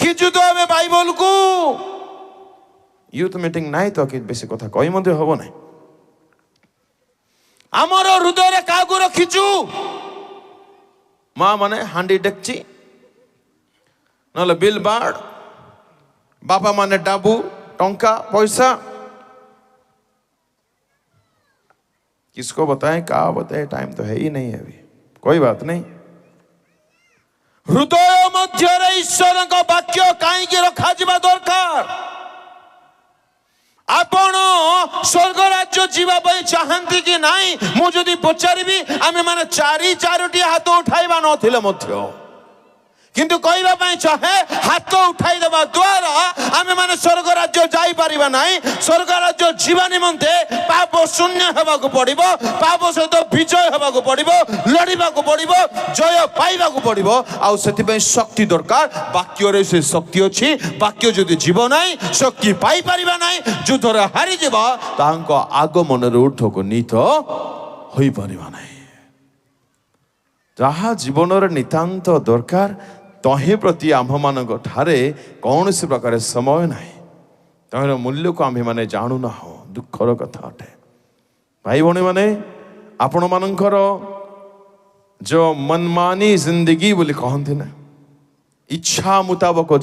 ଲେଖିଛୁ ତ ଆମେ ବାଇବଲକୁ। Youth meeting ନାହିଁ ତ କି ବେଶୀ କଥା କହି ମଧ୍ୟ ହବ ନାହିଁ। ଆମର ହୃଦୟରେ କାହାକୁ ରଖିଛୁ? ମା ମାନେ ହାଣ୍ଡି ଡେକ୍ଚି, ନହେଲେ ବିଲ୍ ବାର୍ଡ, बापा माने डाबू टंका पैसा। किसको बताएं, कहा बताएं, टाइम तो है ही नहीं है अभी। कोई बात नहीं। हृदय मध्य ईश्वर का वाक्य कहीं रखा जा दरकार। आपण स्वर्ग राज्य जीवा चाहती कि नहीं मुझे पचारि आम मैंने चारोटी हाथ उठाइबा नथिले मध्य किंतु कहवाई चाहे हाथ उठाई देवा द्वारा आम मैंने स्वर्ग राज्य जाई परिबा नहीं। स्वर्ग राज्य जीवा निमंते पाप शून्य होबाकू पड़िबो, पाप सहित विजय होबाकू पड़िबो, लड़िबाकू पड़िबो, जय पाइबाकू पड़िबो। आउ सेति शक्ति दरकार। वाक्य रे से शक्ति अछि। वाक्य जदि जीव नहीं शक्ति पाई परिबा नहीं, युद्ध रे हारि जीवा तांको आगमन रे उठको नीत होई परिबा नहीं। जहा जीवन रे नितांत दरकार तहे प्रति आम मान ठारे कौन सी प्रकार समय ना तहर मूल्य को आम मैंने जानू ना हो। दुखर कथा अटे भाई भौणी मैंने आपण मानकर जो मनमानी जिंदगी बोली कहते ना इच्छा मुताबक